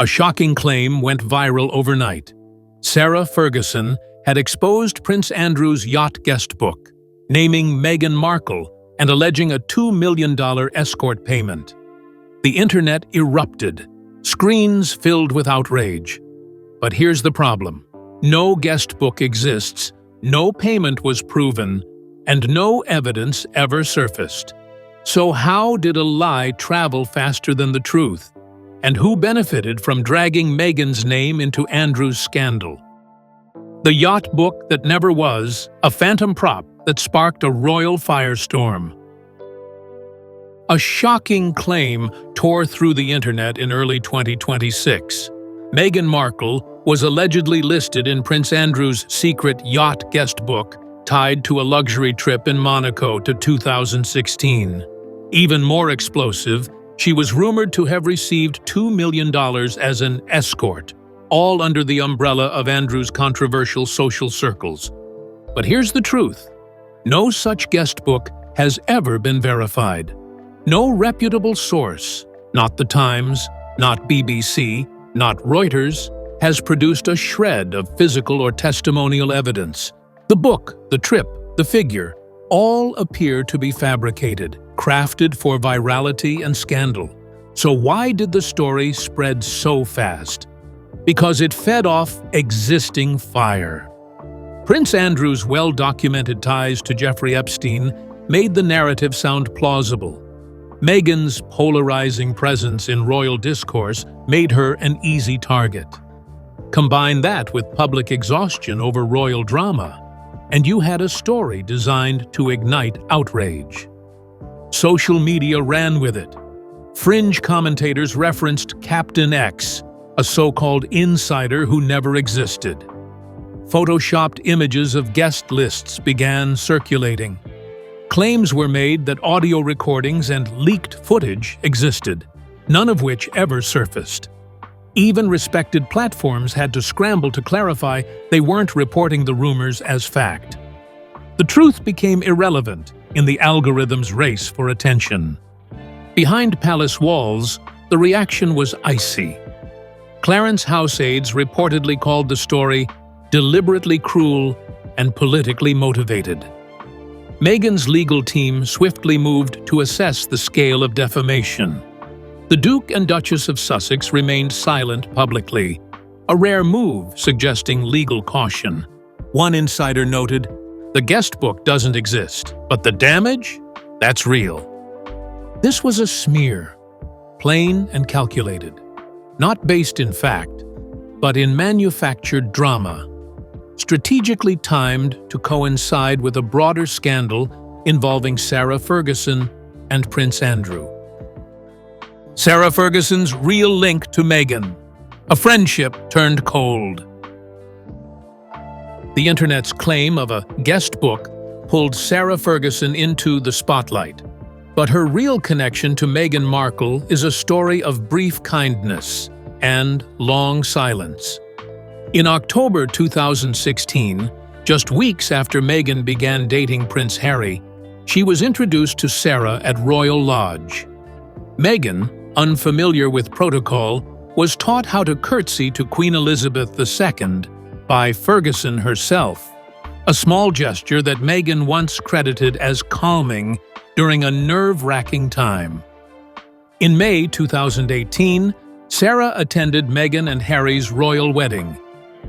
A shocking claim went viral overnight. Sarah Ferguson had exposed Prince Andrew's yacht guest book, naming Meghan Markle and alleging a $2 million escort payment. The internet erupted, screens filled with outrage. But here's the problem. No guest book exists, no payment was proven, and no evidence ever surfaced. So how did a lie travel faster than the truth? And who benefited from dragging Meghan's name into Andrew's scandal? The yacht book that never was, a phantom prop that sparked a royal firestorm. A shocking claim tore through the internet in early 2026. Meghan Markle was allegedly listed in Prince Andrew's secret yacht guest book tied to a luxury trip in Monaco to 2016. Even more explosive, she was rumored to have received $2 million as an escort, all under the umbrella of Andrew's controversial social circles. But here's the truth. No such guest book has ever been verified. No reputable source, not The Times, not BBC, not Reuters, has produced a shred of physical or testimonial evidence. The book, the trip, the figure, all appear to be fabricated, crafted for virality and scandal. So why did the story spread so fast? Because it fed off existing fire. Prince Andrew's well-documented ties to Jeffrey Epstein made the narrative sound plausible. Meghan's polarizing presence in royal discourse made her an easy target. Combine that with public exhaustion over royal drama, and you had a story designed to ignite outrage. Social media ran with it. Fringe commentators referenced Captain X, a so-called insider who never existed. Photoshopped images of guest lists began circulating. Claims were made that audio recordings and leaked footage existed, none of which ever surfaced. Even respected platforms had to scramble to clarify they weren't reporting the rumors as fact. The truth became irrelevant in the algorithm's race for attention. Behind palace walls, the reaction was icy. Clarence House aides reportedly called the story deliberately cruel and politically motivated. Meghan's legal team swiftly moved to assess the scale of defamation. The Duke and Duchess of Sussex remained silent publicly, a rare move suggesting legal caution. One insider noted, "The guest book doesn't exist, but the damage? That's real." This was a smear, plain and calculated, not based in fact, but in manufactured drama, strategically timed to coincide with a broader scandal involving Sarah Ferguson and Prince Andrew. Sarah Ferguson's real link to Meghan, a friendship turned cold. The internet's claim of a guest book pulled Sarah Ferguson into the spotlight. But her real connection to Meghan Markle is a story of brief kindness and long silence. In October 2016, just weeks after Meghan began dating Prince Harry, she was introduced to Sarah at Royal Lodge. Meghan, unfamiliar with protocol, was taught how to curtsy to Queen Elizabeth II by Ferguson herself, a small gesture that Meghan once credited as calming during a nerve-wracking time. In May 2018, Sarah attended Meghan and Harry's royal wedding,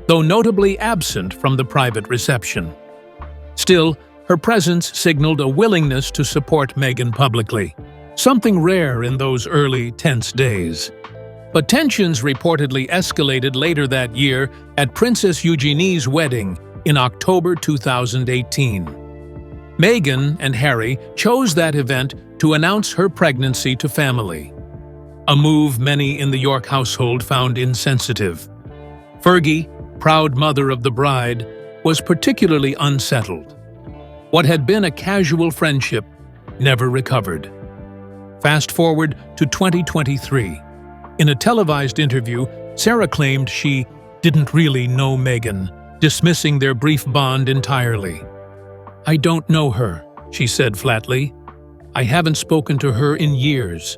though notably absent from the private reception. Still, her presence signaled a willingness to support Meghan publicly, something rare in those early, tense days. But tensions reportedly escalated later that year at Princess Eugenie's wedding in October 2018. Meghan and Harry chose that event to announce her pregnancy to family, a move many in the York household found insensitive. Fergie, proud mother of the bride, was particularly unsettled. What had been a casual friendship never recovered. Fast forward to 2023. In a televised interview, Sarah claimed she didn't really know Meghan, dismissing their brief bond entirely. "I don't know her," she said flatly. "I haven't spoken to her in years."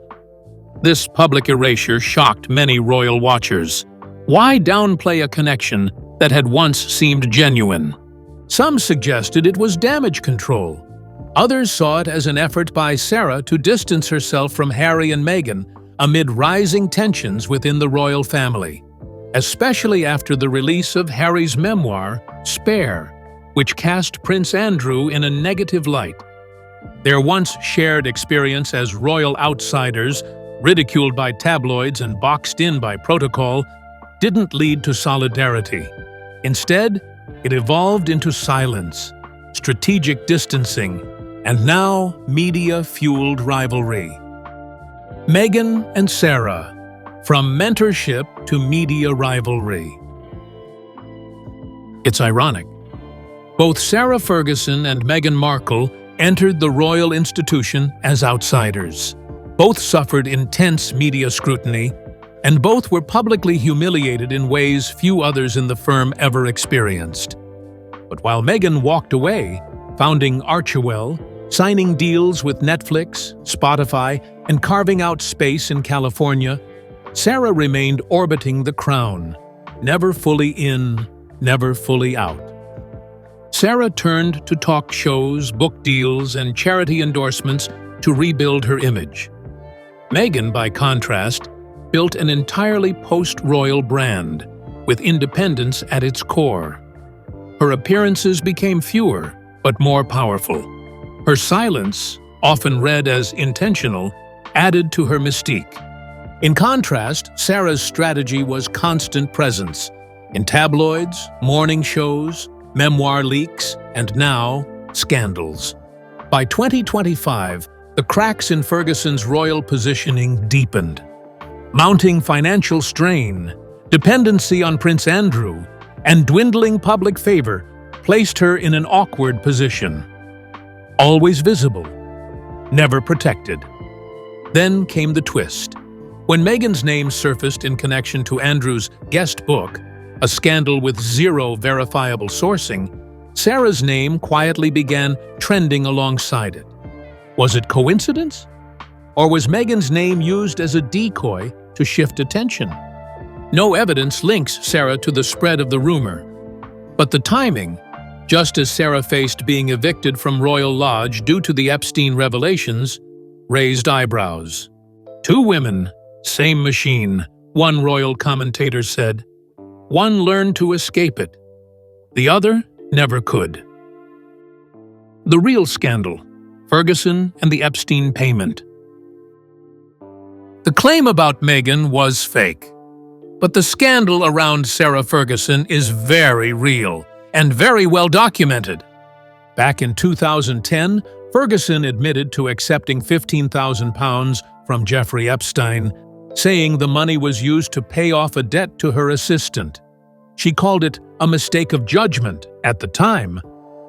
This public erasure shocked many royal watchers. Why downplay a connection that had once seemed genuine? Some suggested it was damage control. Others saw it as an effort by Sarah to distance herself from Harry and Meghan amid rising tensions within the royal family, especially after the release of Harry's memoir, Spare, which cast Prince Andrew in a negative light. Their once shared experience as royal outsiders, ridiculed by tabloids and boxed in by protocol, didn't lead to solidarity. Instead, it evolved into silence, strategic distancing, and now media-fueled rivalry. Meghan and Sarah, from mentorship to media rivalry. It's ironic. Both Sarah Ferguson and Meghan Markle entered the royal institution as outsiders. Both suffered intense media scrutiny, and both were publicly humiliated in ways few others in the firm ever experienced. But while Meghan walked away, founding Archewell, signing deals with Netflix, Spotify, and carving out space in California, Sarah remained orbiting the crown, never fully in, never fully out. Sarah turned to talk shows, book deals, and charity endorsements to rebuild her image. Meghan, by contrast, built an entirely post-royal brand, with independence at its core. Her appearances became fewer, but more powerful. Her silence, often read as intentional, added to her mystique. In contrast, Sarah's strategy was constant presence in tabloids, morning shows, memoir leaks, and now, scandals. By 2025, the cracks in Ferguson's royal positioning deepened. Mounting financial strain, dependency on Prince Andrew, and dwindling public favor placed her in an awkward position. Always visible, never protected. Then came the twist. When Meghan's name surfaced in connection to Andrew's guest book, a scandal with zero verifiable sourcing, Sarah's name quietly began trending alongside it. Was it coincidence? Or was Meghan's name used as a decoy to shift attention? No evidence links Sarah to the spread of the rumor. But the timing, just as Sarah faced being evicted from Royal Lodge due to the Epstein revelations, raised eyebrows. Two women, same machine, one royal commentator said. One learned to escape it. The other never could. The real scandal, Ferguson and the Epstein payment. The claim about Meghan was fake, but the scandal around Sarah Ferguson is very real and very well documented. Back in 2010, Ferguson admitted to accepting £15,000 from Jeffrey Epstein, saying the money was used to pay off a debt to her assistant. She called it a mistake of judgment at the time,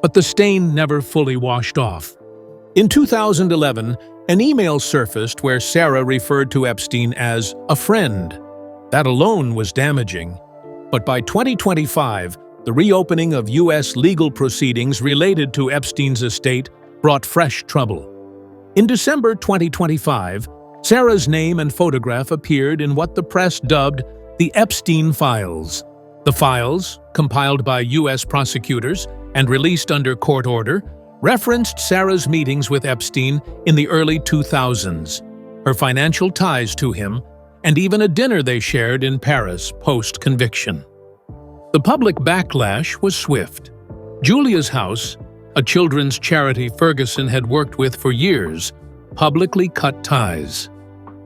but the stain never fully washed off. In 2011, an email surfaced where Sarah referred to Epstein as a friend. That alone was damaging. But by 2025, the reopening of U.S. legal proceedings related to Epstein's estate brought fresh trouble. In December 2025, Sarah's name and photograph appeared in what the press dubbed the Epstein Files. The files, compiled by U.S. prosecutors and released under court order, referenced Sarah's meetings with Epstein in the early 2000s, her financial ties to him, and even a dinner they shared in Paris post-conviction. The public backlash was swift. Julia's House, a children's charity Ferguson had worked with for years, publicly cut ties.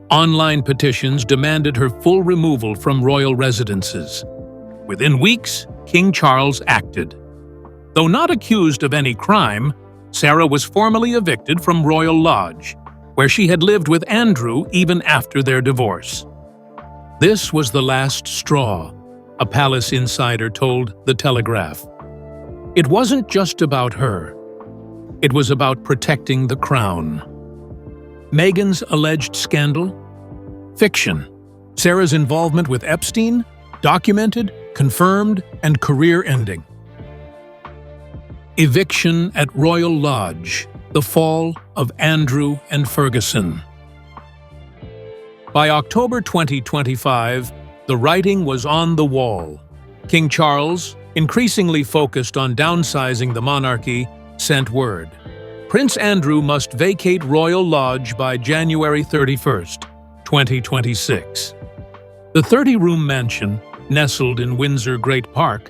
Online petitions demanded her full removal from royal residences. Within weeks, King Charles acted. Though not accused of any crime, Sarah was formally evicted from Royal Lodge, where she had lived with Andrew even after their divorce. This was the last straw, a palace insider told The Telegraph. It wasn't just about her. It was about protecting the crown. Meghan's alleged scandal? Fiction. Sarah's involvement with Epstein? Documented, confirmed, and career-ending. Eviction at Royal Lodge, the fall of Andrew and Ferguson. By October 2025, the writing was on the wall. King Charles, increasingly focused on downsizing the monarchy, sent word. Prince Andrew must vacate Royal Lodge by January 31st, 2026. The 30-room mansion, nestled in Windsor Great Park,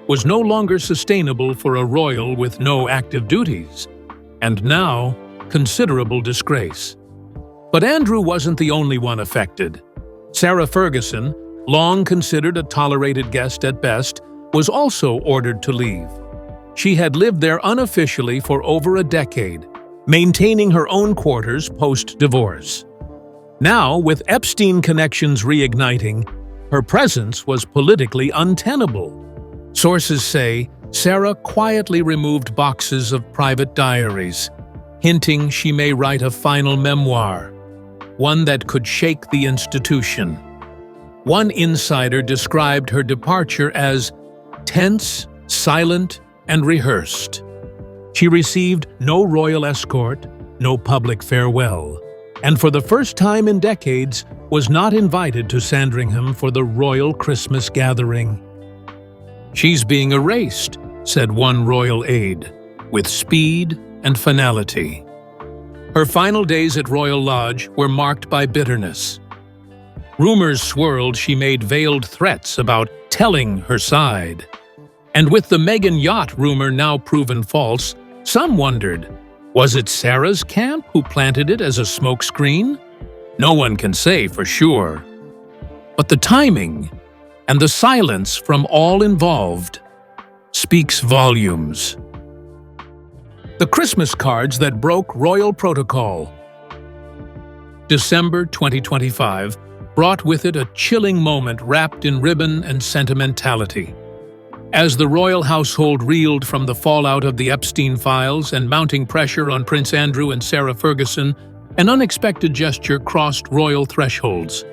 was no longer sustainable for a royal with no active duties, and now considerable disgrace. But Andrew wasn't the only one affected. Sarah Ferguson, long considered a tolerated guest at best, was also ordered to leave. She had lived there unofficially for over a decade, maintaining her own quarters post-divorce. Now, with Epstein connections reigniting, her presence was politically untenable. Sources say Sarah quietly removed boxes of private diaries, hinting she may write a final memoir, one that could shake the institution. One insider described her departure as tense, silent, and rehearsed. She received no royal escort, no public farewell, and for the first time in decades was not invited to Sandringham for the royal Christmas gathering. "She's being erased," said one royal aide, with speed and finality. Her final days at Royal Lodge were marked by bitterness. Rumors swirled she made veiled threats about telling her side. And with the Meghan yacht rumor now proven false, some wondered, was it Sarah's camp who planted it as a smokescreen? No one can say for sure. But the timing and the silence from all involved speaks volumes. The Christmas cards that broke royal protocol. December 2025 brought with it a chilling moment wrapped in ribbon and sentimentality. As the royal household reeled from the fallout of the Epstein files and mounting pressure on Prince Andrew and Sarah Ferguson, an unexpected gesture crossed royal thresholds.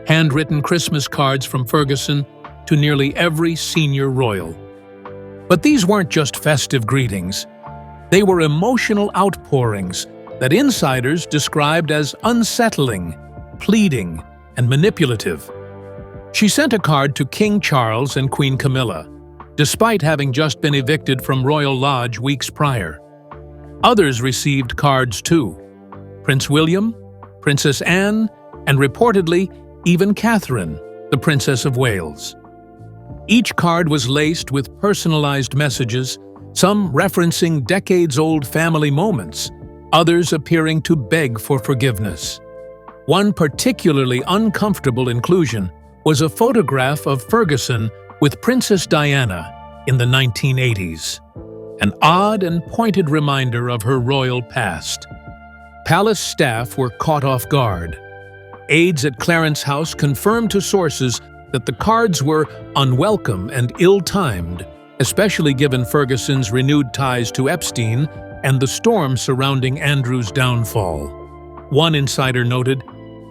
Handwritten Christmas cards from Ferguson to nearly every senior royal. But these weren't just festive greetings. They were emotional outpourings that insiders described as unsettling, pleading, and manipulative. She sent a card to King Charles and Queen Camilla, despite having just been evicted from Royal Lodge weeks prior. Others received cards too: Prince William, Princess Anne, and reportedly even Catherine, the Princess of Wales. Each card was laced with personalized messages, some referencing decades-old family moments, others appearing to beg for forgiveness. One particularly uncomfortable inclusion was a photograph of Ferguson with Princess Diana in the 1980s, an odd and pointed reminder of her royal past. Palace staff were caught off guard. Aides at Clarence House confirmed to sources that the cards were unwelcome and ill-timed, especially given Ferguson's renewed ties to Epstein and the storm surrounding Andrew's downfall. One insider noted,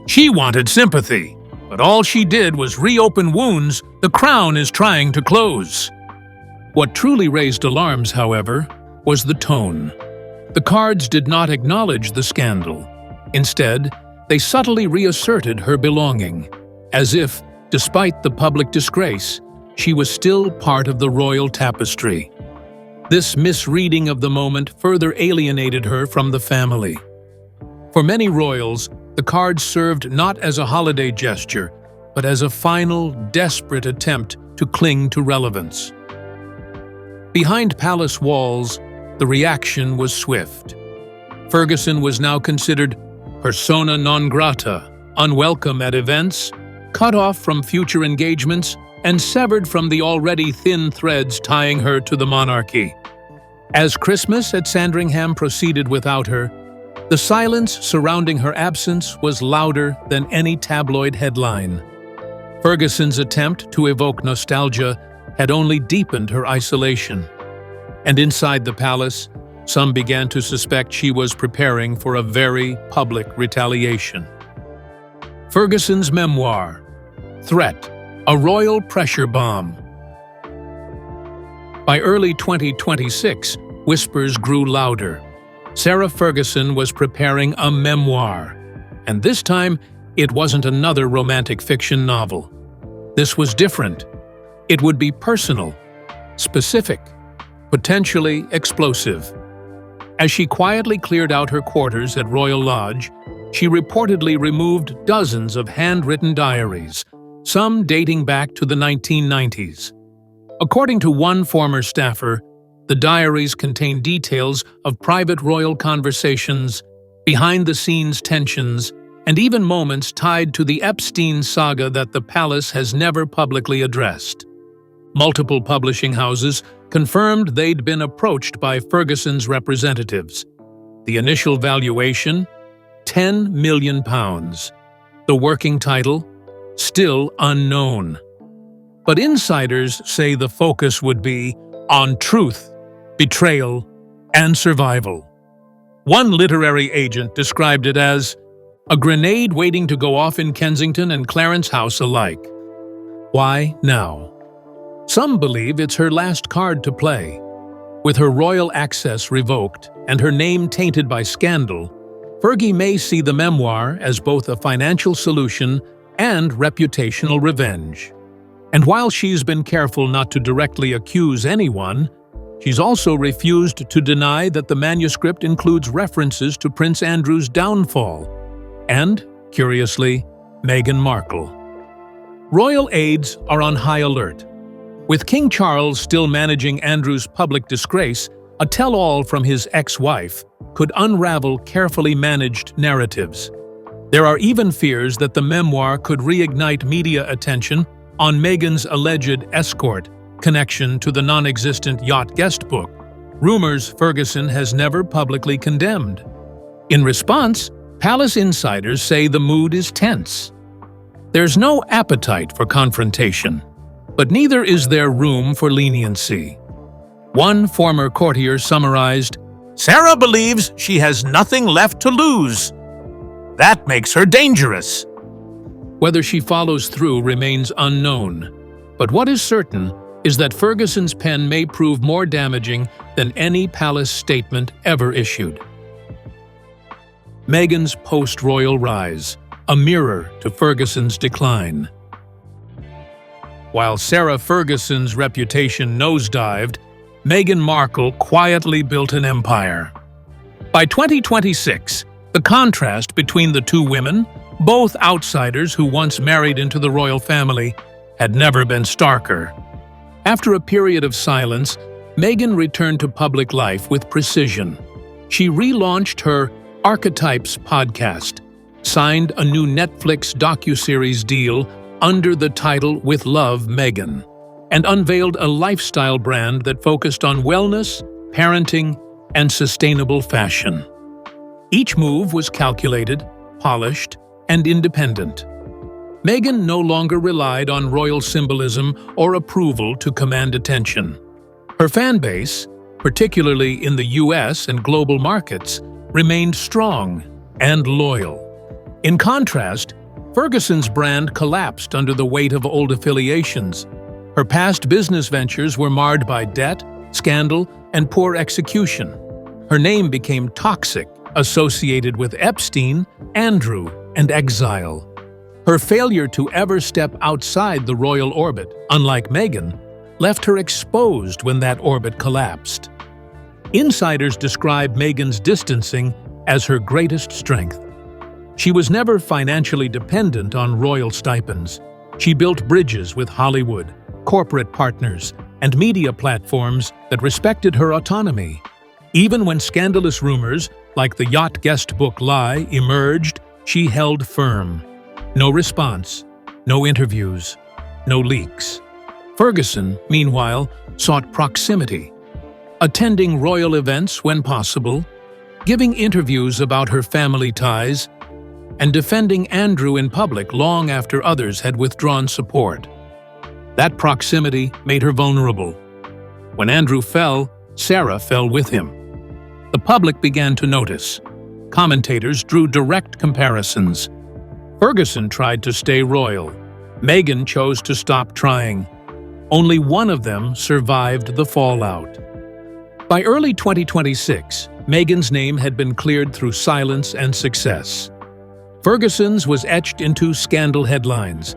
"She wanted sympathy, but all she did was reopen wounds the crown is trying to close." What truly raised alarms, however, was the tone. The cards did not acknowledge the scandal. Instead, they subtly reasserted her belonging, as if, despite the public disgrace, she was still part of the royal tapestry. This misreading of the moment further alienated her from the family. For many royals, the cards served not as a holiday gesture, but as a final, desperate attempt to cling to relevance. Behind palace walls, the reaction was swift. Ferguson was now considered persona non grata, unwelcome at events, cut off from future engagements, and severed from the already thin threads tying her to the monarchy. As Christmas at Sandringham proceeded without her, the silence surrounding her absence was louder than any tabloid headline. Ferguson's attempt to evoke nostalgia had only deepened her isolation. And inside the palace, some began to suspect she was preparing for a very public retaliation. Ferguson's memoir, Threat, a Royal Pressure Bomb. By early 2026, whispers grew louder. Sarah Ferguson was preparing a memoir, and this time it wasn't another romantic fiction novel. This was different. It would be personal, specific, potentially explosive. As she quietly cleared out her quarters at Royal Lodge, she reportedly removed dozens of handwritten diaries, some dating back to the 1990s. According to one former staffer, the diaries contain details of private royal conversations, behind-the-scenes tensions, and even moments tied to the Epstein saga that the palace has never publicly addressed. Multiple publishing houses confirmed they'd been approached by Ferguson's representatives. The initial valuation? £10 million. The working title? Still unknown. But insiders say the focus would be on truth, betrayal, and survival. One literary agent described it as a grenade waiting to go off in Kensington and Clarence House alike. Why now? Some believe it's her last card to play. With her royal access revoked and her name tainted by scandal, Fergie may see the memoir as both a financial solution and reputational revenge. And while she's been careful not to directly accuse anyone, she's also refused to deny that the manuscript includes references to Prince Andrew's downfall and, curiously, Meghan Markle. Royal aides are on high alert. With King Charles still managing Andrew's public disgrace, a tell-all from his ex-wife could unravel carefully managed narratives. There are even fears that the memoir could reignite media attention on Meghan's alleged escort connection to the non-existent Yacht Guest book, rumors Ferguson has never publicly condemned. In response, palace insiders say the mood is tense. There's no appetite for confrontation, but neither is there room for leniency. One former courtier summarized, "Sarah believes she has nothing left to lose. That makes her dangerous." Whether she follows through remains unknown, but what is certain is that Ferguson's pen may prove more damaging than any palace statement ever issued. Meghan's post-royal rise, a mirror to Ferguson's decline. While Sarah Ferguson's reputation nosedived, Meghan Markle quietly built an empire. By 2026, the contrast between the two women, both outsiders who once married into the royal family, had never been starker. After a period of silence, Meghan returned to public life with precision. She relaunched her Archetypes podcast, signed a new Netflix docuseries deal under the title With Love, Meghan, and unveiled a lifestyle brand that focused on wellness, parenting, and sustainable fashion. Each move was calculated, polished, and independent. Meghan no longer relied on royal symbolism or approval to command attention. Her fan base, particularly in the US and global markets, remained strong and loyal. In contrast, Ferguson's brand collapsed under the weight of old affiliations. Her past business ventures were marred by debt, scandal, and poor execution. Her name became toxic, associated with Epstein, Andrew, and exile. Her failure to ever step outside the royal orbit, unlike Meghan, left her exposed when that orbit collapsed. Insiders describe Meghan's distancing as her greatest strength. She was never financially dependent on royal stipends. She built bridges with Hollywood, corporate partners, and media platforms that respected her autonomy. Even when scandalous rumors, like the Yacht Guest book lie, emerged, she held firm. No response, no interviews, no leaks. Ferguson, meanwhile, sought proximity, attending royal events when possible, giving interviews about her family ties, and defending Andrew in public long after others had withdrawn support. That proximity made her vulnerable. When Andrew fell, Sarah fell with him. The public began to notice. Commentators drew direct comparisons. Ferguson tried to stay royal. Meghan chose to stop trying. Only one of them survived the fallout. By early 2026, Meghan's name had been cleared through silence and success. Ferguson's was etched into scandal headlines,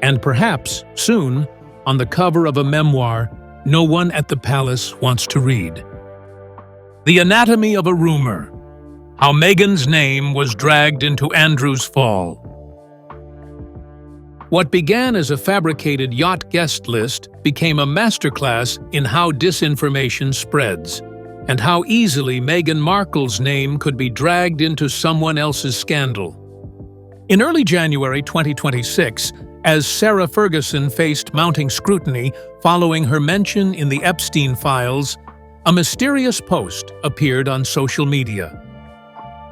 and perhaps, soon, on the cover of a memoir no one at the palace wants to read. The Anatomy of a Rumor: How Meghan's Name Was Dragged into Andrew's Fall. What began as a fabricated yacht guest list became a masterclass in how disinformation spreads, and how easily Meghan Markle's name could be dragged into someone else's scandal. In early January 2026, as Sarah Ferguson faced mounting scrutiny following her mention in the Epstein files, a mysterious post appeared on social media.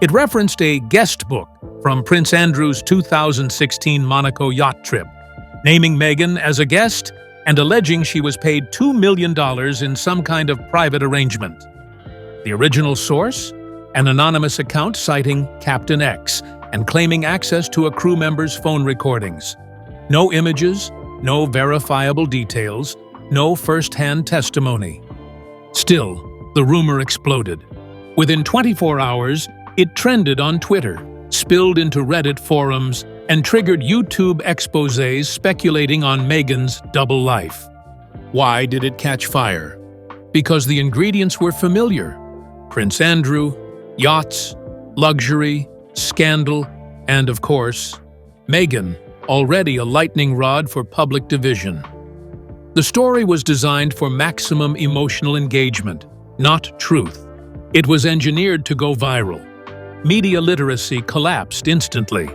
It referenced a guest book from Prince Andrew's 2016 Monaco yacht trip, naming Meghan as a guest and alleging she was paid $2 million in some kind of private arrangement. The original source? An anonymous account citing Captain X and claiming access to a crew member's phone recordings. No images, no verifiable details, no first-hand testimony. Still, the rumor exploded. Within 24 hours, it trended on Twitter, spilled into Reddit forums, and triggered YouTube exposés speculating on Meghan's double life. Why did it catch fire? Because the ingredients were familiar: Prince Andrew, yachts, luxury, scandal, and of course, Meghan, already a lightning rod for public division. The story was designed for maximum emotional engagement, not truth. It was engineered to go viral. Media literacy collapsed instantly.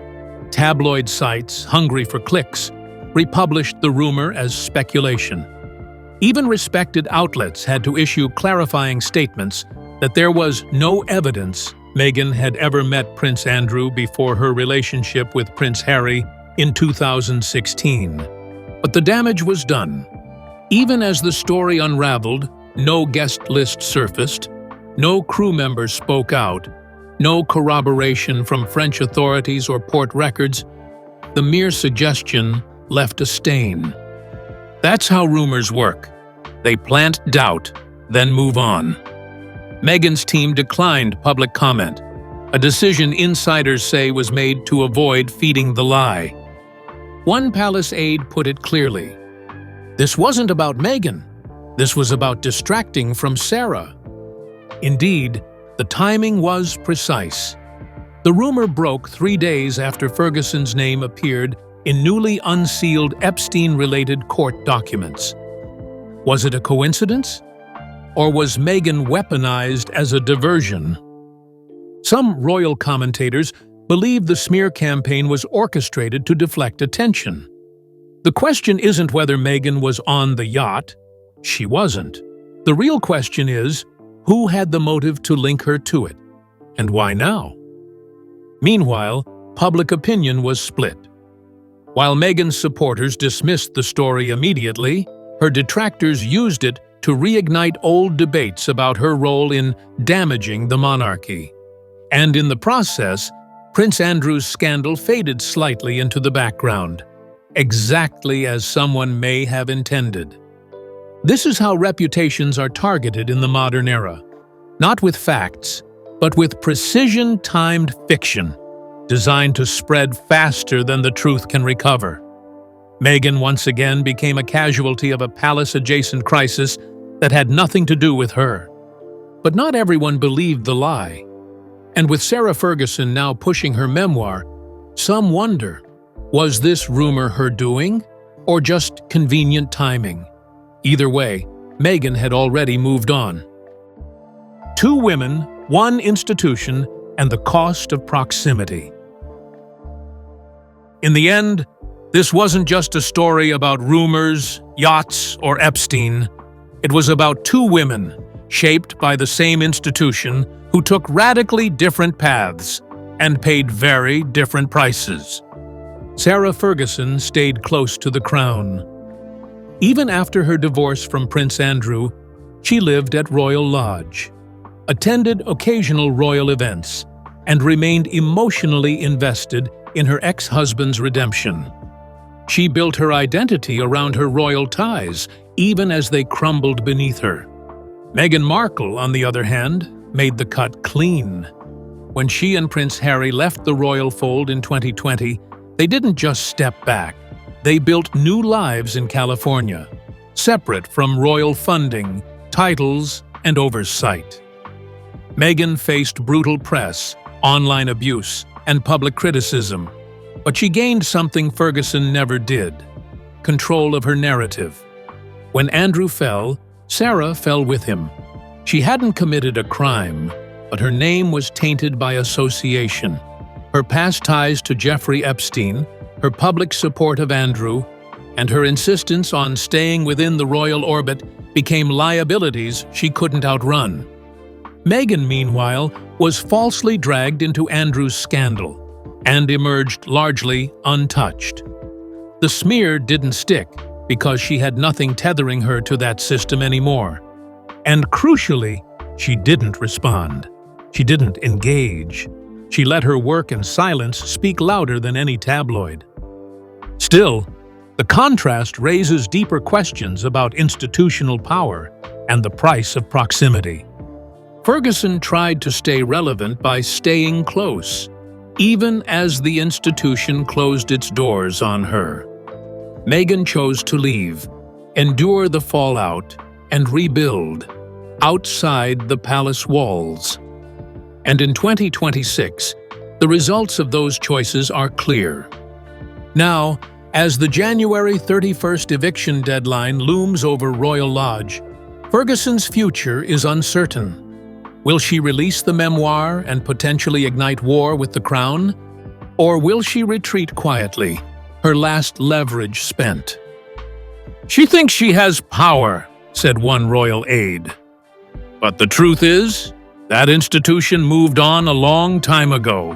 Tabloid sites, hungry for clicks, republished the rumor as speculation. Even respected outlets had to issue clarifying statements that there was no evidence Meghan had ever met Prince Andrew before her relationship with Prince Harry in 2016. But the damage was done. Even as the story unraveled, no guest list surfaced, no crew members spoke out, no corroboration from French authorities or port records. The mere suggestion left a stain. That's how rumors work. They plant doubt, then move on. Meghan's team declined public comment, a decision insiders say was made to avoid feeding the lie. One palace aide put it clearly: this wasn't about Meghan. This was about distracting from Sarah. Indeed, the timing was precise. The rumor broke 3 days after Ferguson's name appeared in newly unsealed Epstein-related court documents. Was it a coincidence? Or was Meghan weaponized as a diversion? Some royal commentators believe the smear campaign was orchestrated to deflect attention. The question isn't whether Meghan was on the yacht. She wasn't. The real question is, who had the motive to link her to it? And why now? Meanwhile, public opinion was split. While Meghan's supporters dismissed the story immediately, her detractors used it to reignite old debates about her role in damaging the monarchy. And in the process, Prince Andrew's scandal faded slightly into the background, exactly as someone may have intended. This is how reputations are targeted in the modern era, not with facts, but with precision-timed fiction, designed to spread faster than the truth can recover. Meghan once again became a casualty of a palace-adjacent crisis that had nothing to do with her. But not everyone believed the lie. And with Sarah Ferguson now pushing her memoir, some wonder, was this rumor her doing, or just convenient timing? Either way, Meghan had already moved on. 2 women, 1 institution, and the cost of proximity. In the end, this wasn't just a story about rumors, yachts, or Epstein. It was about 2 women, shaped by the same institution, who took radically different paths and paid very different prices. Sarah Ferguson stayed close to the crown. Even after her divorce from Prince Andrew, she lived at Royal Lodge, attended occasional royal events, and remained emotionally invested in her ex-husband's redemption. She built her identity around her royal ties, even as they crumbled beneath her. Meghan Markle, on the other hand, made the cut clean. when she and Prince Harry left the royal fold in 2020, they didn't just step back. They built new lives in California, separate from royal funding, titles, and oversight. Meghan faced brutal press, online abuse, and public criticism, but she gained something Ferguson never did: control of her narrative. When Andrew fell, Sarah fell with him. She hadn't committed a crime, but her name was tainted by association. Her past ties to Jeffrey Epstein, her public support of Andrew, and her insistence on staying within the royal orbit became liabilities she couldn't outrun. Meghan, meanwhile, was falsely dragged into Andrew's scandal and emerged largely untouched. The smear didn't stick because she had nothing tethering her to that system anymore. And crucially, she didn't respond. She didn't engage. She let her work and silence speak louder than any tabloid. Still, the contrast raises deeper questions about institutional power and the price of proximity. Ferguson tried to stay relevant by staying close, even as the institution closed its doors on her. Meghan chose to leave, endure the fallout, and rebuild outside the palace walls. And in 2026, the results of those choices are clear. Now, as the January 31st eviction deadline looms over Royal Lodge, Ferguson's future is uncertain. Will she release the memoir and potentially ignite war with the crown? Or will she retreat quietly, her last leverage spent? "She thinks she has power," said one royal aide. But the truth is, that institution moved on a long time ago.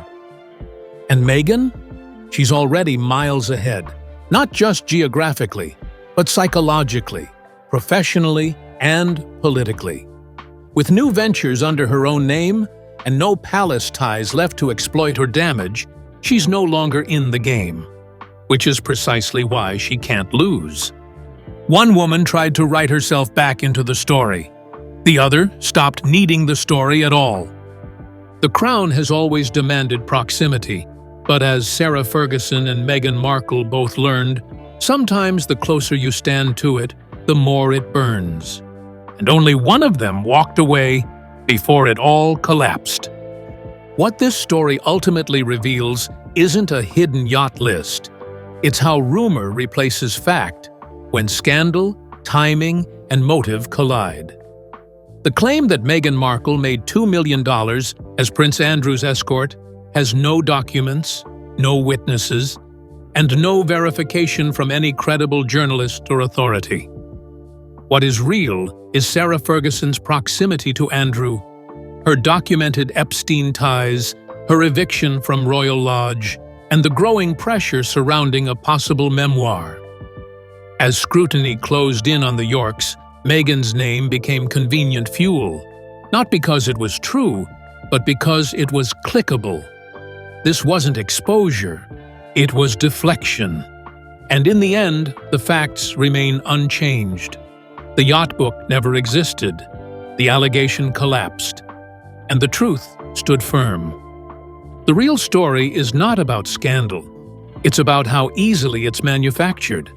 And Meghan? She's already miles ahead, not just geographically, but psychologically, professionally, and politically. With new ventures under her own name and no palace ties left to exploit or damage, she's no longer in the game, which is precisely why she can't lose. One woman tried to write herself back into the story. The other stopped needing the story at all. The crown has always demanded proximity, but as Sarah Ferguson and Meghan Markle both learned, sometimes the closer you stand to it, the more it burns. And only one of them walked away before it all collapsed. What this story ultimately reveals isn't a hidden yacht list. It's how rumor replaces fact when scandal, timing, and motive collide. The claim that Meghan Markle made $2 million as Prince Andrew's escort has no documents, no witnesses, and no verification from any credible journalist or authority. What is real is Sarah Ferguson's proximity to Andrew, her documented Epstein ties, her eviction from Royal Lodge, and the growing pressure surrounding a possible memoir. As scrutiny closed in on the Yorks, Meghan's name became convenient fuel, not because it was true, but because it was clickable. This wasn't exposure, it was deflection. And in the end, the facts remain unchanged. The yacht book never existed, the allegation collapsed, and the truth stood firm. The real story is not about scandal. It's about how easily it's manufactured.